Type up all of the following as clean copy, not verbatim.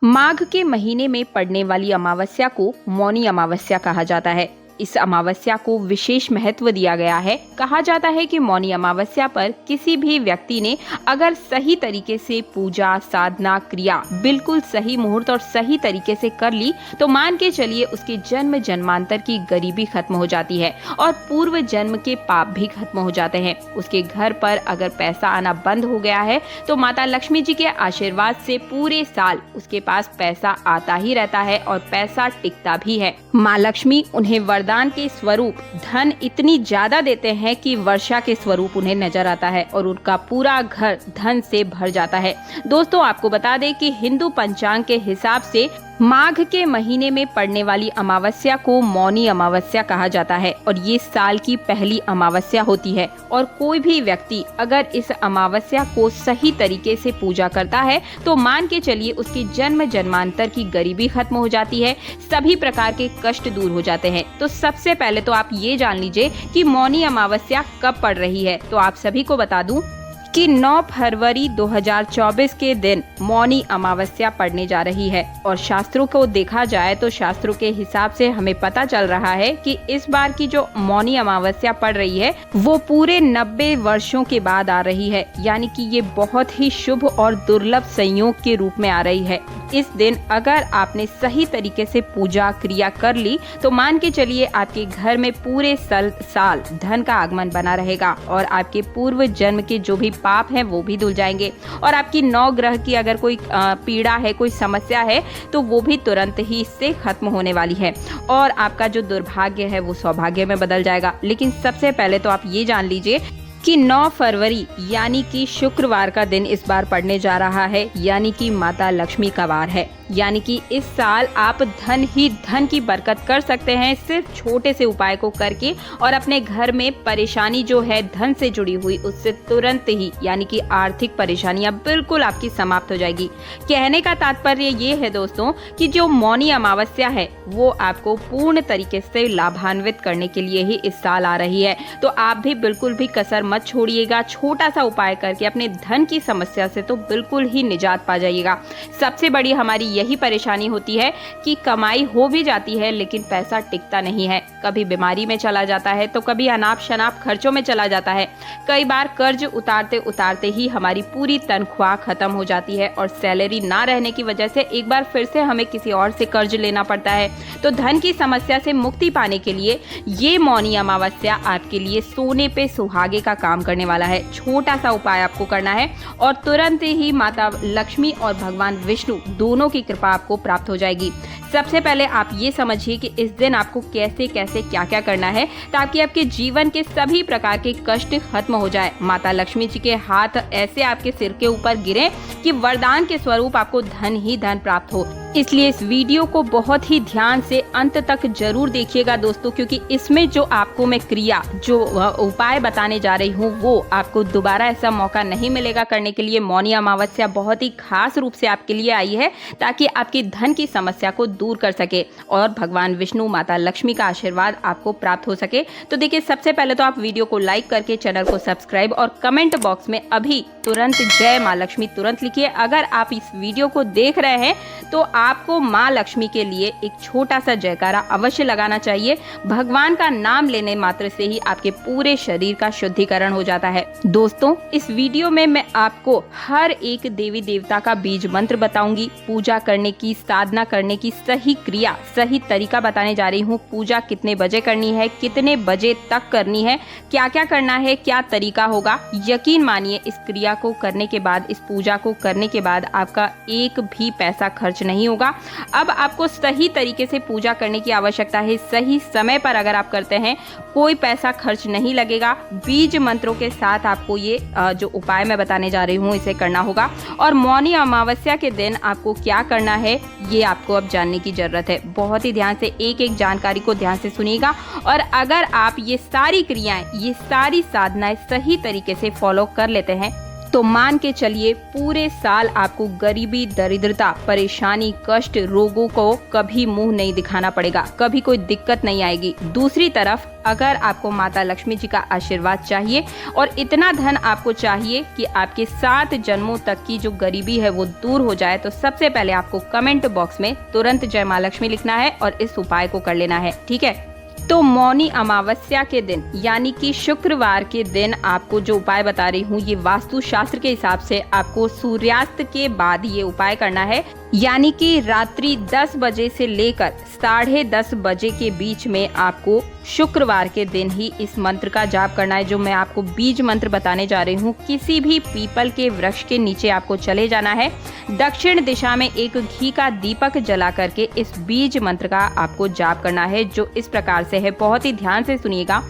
माघ के महीने में पड़ने वाली अमावस्या को मौनी अमावस्या कहा जाता है। इस अमावस्या को विशेष महत्व दिया गया है। कहा जाता है कि मौनी अमावस्या पर किसी भी व्यक्ति ने अगर सही तरीके से पूजा साधना क्रिया बिल्कुल सही मुहूर्त और सही तरीके से कर ली तो मान के चलिए उसके जन्म जन्मांतर की गरीबी खत्म हो जाती है और पूर्व जन्म के पाप भी खत्म हो जाते हैं। उसके घर पर अगर पैसा आना बंद हो गया है तो माता लक्ष्मी जी के आशीर्वाद से पूरे साल उसके पास पैसा आता ही रहता है और पैसा टिकता भी है। माँ लक्ष्मी उन्हें वरदान के स्वरूप धन इतनी ज्यादा देते हैं कि वर्षा के स्वरूप उन्हें नजर आता है और उनका पूरा घर धन से भर जाता है। दोस्तों, आपको बता दें कि हिंदू पंचांग के हिसाब से माघ के महीने में पड़ने वाली अमावस्या को मौनी अमावस्या कहा जाता है और ये साल की पहली अमावस्या होती है। और कोई भी व्यक्ति अगर इस अमावस्या को सही तरीके से पूजा करता है तो मान के चलिए उसके जन्म जन्मांतर की गरीबी खत्म हो जाती है, सभी प्रकार के कष्ट दूर हो जाते हैं। तो सबसे पहले तो आप ये जान लीजिए कि मौनी अमावस्या कब पड़ रही है। तो आप सभी को बता दूं कि 9 फरवरी 2024 के दिन मौनी अमावस्या पड़ने जा रही है। और शास्त्रों को देखा जाए तो शास्त्रों के हिसाब से हमें पता चल रहा है कि इस बार की जो मौनी अमावस्या पड़ रही है वो पूरे 90 वर्षों के बाद आ रही है, यानी कि ये बहुत ही शुभ और दुर्लभ संयोग के रूप में आ रही है। इस दिन अगर आपने सही तरीके से पूजा क्रिया कर ली तो मान के चलिए आपके घर में पूरे साल धन का आगमन बना रहेगा और आपके पूर्व जन्म के जो भी पाप हैं वो भी धुल जाएंगे और आपकी 9 ग्रह की अगर कोई पीड़ा है, कोई समस्या है तो वो भी तुरंत ही इससे खत्म होने वाली है और आपका जो दुर्भाग्य है वो सौभाग्य में बदल जाएगा। लेकिन सबसे पहले तो आप ये जान लीजिए कि 9 फरवरी यानी कि शुक्रवार का दिन इस बार पड़ने जा रहा है, यानी कि माता लक्ष्मी का वार है। यानी कि इस साल आप धन ही धन की बरकत कर सकते हैं सिर्फ छोटे से उपाय को करके और अपने घर में परेशानी जो है धन से जुड़ी हुई उससे तुरंत ही, यानी कि आर्थिक परेशानियां बिल्कुल आपकी समाप्त हो जाएगी। कहने का तात्पर्य ये है दोस्तों कि जो मौनी अमावस्या है वो आपको पूर्ण तरीके से लाभान्वित करने के लिए ही इस साल आ रही है। तो आप भी बिल्कुल भी कसर मत छोड़िएगा, छोटा सा उपाय करके अपने धन की समस्या से तो बिल्कुल ही निजात पा जाइएगा। सबसे बड़ी हमारी यही परेशानी होती है कि कमाई हो भी जाती है लेकिन पैसा टिकता नहीं है, कभी बीमारी में चला जाता है तो कभी अनाप शनाप खर्चों में चला जाता है। कई बार कर्ज उतारते उतारते ही हमारी पूरी तनख्वाह खत्म हो जाती है और सैलरी ना रहने की वजह से एक बार फिर से हमें किसी और से कर्ज लेना पड़ता है। तो धन की समस्या से मुक्ति पाने के लिए ये मौनी अमावस्या आपके लिए सोने पे सुहागे का काम करने वाला है। छोटा सा उपाय आपको करना है और तुरंत ही माता लक्ष्मी और भगवान विष्णु दोनों की कृपा आपको प्राप्त हो जाएगी। सबसे पहले आप ये समझिए कि इस दिन आपको कैसे कैसे क्या क्या करना है ताकि आपके जीवन के सभी प्रकार के कष्ट खत्म हो जाए। माता लक्ष्मी जी के हाथ ऐसे आपके सिर के ऊपर गिरे कि वरदान के स्वरूप आपको धन ही धन प्राप्त हो। इसलिए इस वीडियो को बहुत ही ध्यान से अंत तक जरूर देखिएगा दोस्तों, क्योंकि इसमें जो आपको मैं क्रिया जो उपाय बताने जा रही हूँ वो आपको दोबारा ऐसा मौका नहीं मिलेगा करने के लिए। मौनी अमावस्या बहुत ही खास रूप से आपके लिए आई है ताकि आपकी धन की समस्या को दूर कर सके और भगवान विष्णु माता लक्ष्मी का आशीर्वाद आपको प्राप्त हो सके। तो देखिए, सबसे पहले तो आप वीडियो को लाइक करके चैनल को सब्सक्राइब और कमेंट बॉक्स में अभी तुरंत जय माँ लक्ष्मी तुरंत लिखिए। अगर आप इस वीडियो को देख रहे हैं तो आपको माँ लक्ष्मी के लिए एक छोटा सा जयकारा अवश्य लगाना चाहिए। भगवान का नाम लेने मात्र से ही आपके पूरे शरीर का शुद्धिकरण हो जाता है। दोस्तों, इस वीडियो में मैं आपको हर एक देवी देवता का बीज मंत्र बताऊंगी, पूजा करने की साधना करने की सही क्रिया सही तरीका बताने जा रही हूँ। पूजा कितने बजे करनी है, कितने बजे तक करनी है, क्या क्या करना है, क्या तरीका होगा। यकीन मानिए इस क्रिया को करने के बाद, इस पूजा को करने के बाद आपका एक भी पैसा खर्च नहीं होगा। अब आपको सही तरीके से पूजा करने की आवश्यकता है। सही समय पर अगर आप करते हैं कोई पैसा खर्च नहीं लगेगा। बीज मंत्रों के साथ आपको ये जो उपाय मैं बताने जा रही हूँ इसे करना होगा। और मौनी अमावस्या के दिन आपको क्या करना है ये आपको अब जानने की जरूरत है। बहुत ही ध्यान से एक एक जानकारी को ध्यान से सुनिएगा और अगर आप ये सारी क्रियाएं, ये सारी साधनाएं सही तरीके से फॉलो कर लेते हैं तो मान के चलिए पूरे साल आपको गरीबी, दरिद्रता, परेशानी, कष्ट, रोगों को कभी मुंह नहीं दिखाना पड़ेगा, कभी कोई दिक्कत नहीं आएगी। दूसरी तरफ अगर आपको माता लक्ष्मी जी का आशीर्वाद चाहिए और इतना धन आपको चाहिए कि आपके 7 जन्मों तक की जो गरीबी है वो दूर हो जाए, तो सबसे पहले आपको कमेंट बॉक्स में तुरंत जय मां लक्ष्मी लिखना है और इस उपाय को कर लेना है, ठीक है। तो मौनी अमावस्या के दिन यानी कि शुक्रवार के दिन आपको जो उपाय बता रही हूँ, ये वास्तु शास्त्र के हिसाब से आपको सूर्यास्त के बाद ये उपाय करना है, यानी कि रात्रि 10 बजे से लेकर 10:30 बजे के बीच में आपको शुक्रवार के दिन ही इस मंत्र का जाप करना है, जो मैं आपको बीज मंत्र बताने जा रही हूँ। किसी भी पीपल के वृक्ष के नीचे आपको चले जाना है, दक्षिण दिशा में एक घी का दीपक जला करके इस बीज मंत्र का आपको जाप करना है, जो इस प्रकार से है। बहुत ही ध्यान से सुनिएगा।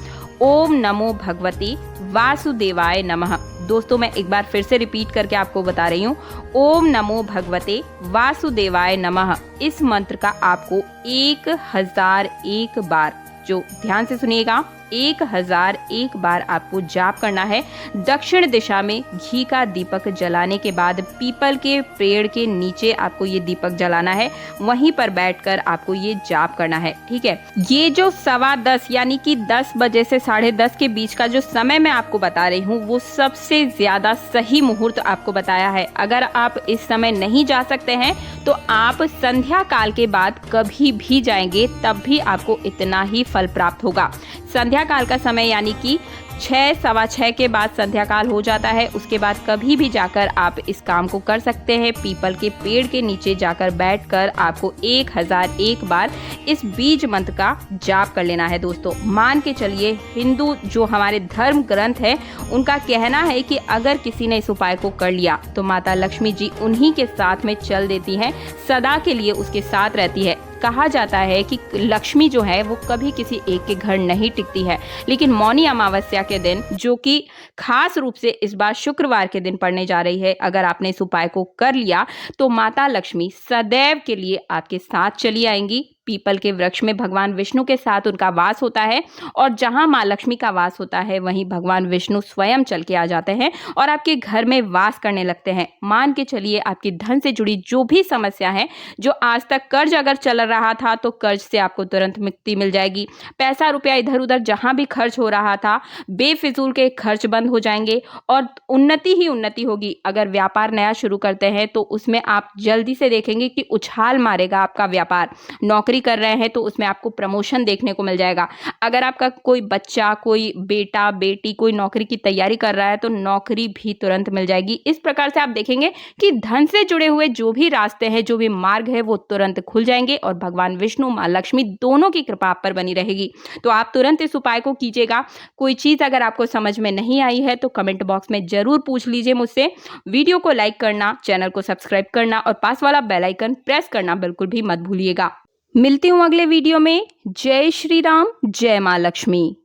ओम नमो भगवती वासुदेवाय नमः। दोस्तों मैं एक बार फिर से रिपीट करके आपको बता रही हूँ, ओम नमो भगवते वासुदेवाय नमः। इस मंत्र का आपको 1001 बार, जो ध्यान से सुनिएगा, 1001 बार आपको जाप करना है। दक्षिण दिशा में घी का दीपक जलाने के बाद पीपल के पेड़ के नीचे आपको ये दीपक जलाना है, वहीं पर बैठकर आपको ये जाप करना है, ठीक है। ये जो 10:15 यानी कि 10 बजे से 10:30 के बीच का जो समय मैं आपको बता रही हूँ, वो सबसे ज्यादा सही मुहूर्त आपको बताया है। अगर आप इस समय नहीं जा सकते हैं तो आप संध्या काल के बाद कभी भी जाएंगे, तब भी आपको इतना ही फल प्राप्त होगा। संध्या काल का समय यानी कि 6, 6:15 के बाद संध्या काल हो जाता है। उसके बाद कभी भी जाकर आप इस काम को कर सकते हैं। पीपल के पेड़ के नीचे जाकर बैठकर आपको 1001 बार इस बीज मंत्र का जाप कर लेना है। दोस्तों मान के चलिए, हिंदू जो हमारे धर्म ग्रंथ है, उनका कहना है कि अगर किसी ने इस उपाय को कर लिया तो माता लक्ष्मी जी उन्हीं के साथ में चल देती हैं, सदा के लिए उसके साथ रहती है। कहा जाता है कि लक्ष्मी जो है वो कभी किसी एक के घर नहीं टिकती है, लेकिन मौनी अमावस्या के दिन, जो कि खास रूप से इस बार शुक्रवार के दिन पड़ने जा रही है, अगर आपने इस उपाय को कर लिया तो माता लक्ष्मी सदैव के लिए आपके साथ चली आएंगी। पीपल के वृक्ष में भगवान विष्णु के साथ उनका वास होता है, और जहां मां लक्ष्मी का वास होता है वहीं भगवान विष्णु स्वयं चल के आ जाते हैं और आपके घर में वास करने लगते हैं। मान के चलिए आपकी धन से जुड़ी जो भी समस्या है, जो आज तक कर्ज अगर चल रहा था तो कर्ज से आपको तुरंत मुक्ति मिल जाएगी। पैसा रुपया इधर उधर जहां भी खर्च हो रहा था, बेफिजूल के खर्च बंद हो जाएंगे और उन्नति ही उन्नति होगी। अगर व्यापार नया शुरू करते हैं तो उसमें आप जल्दी से देखेंगे कि उछाल मारेगा आपका व्यापार। नौकरी कर रहे हैं तो उसमें आपको प्रमोशन देखने को मिल जाएगा। अगर आपका कोई बच्चा, कोई बेटा बेटी कोई नौकरी की तैयारी कर रहा है तो नौकरी भी तुरंत मिल जाएगी। इस प्रकार से आप देखेंगे कि धन से जुड़े हुए जो भी रास्ते हैं, जो भी मार्ग है, वो तुरंत खुल जाएंगे और भगवान विष्णु, मां लक्ष्मी दोनों की कृपा आप पर बनी रहेगी। तो आप तुरंत इस उपाय को कीजिएगा। कोई चीज अगर आपको समझ में नहीं आई है तो कमेंट बॉक्स में जरूर पूछ लीजिए मुझसे। वीडियो को लाइक करना, चैनल को सब्सक्राइब करना और पास वाला बेल आइकन प्रेस करना बिल्कुल भी मत भूलिएगा। मिलती हूँ अगले वीडियो में। जय श्री राम, जय मां लक्ष्मी।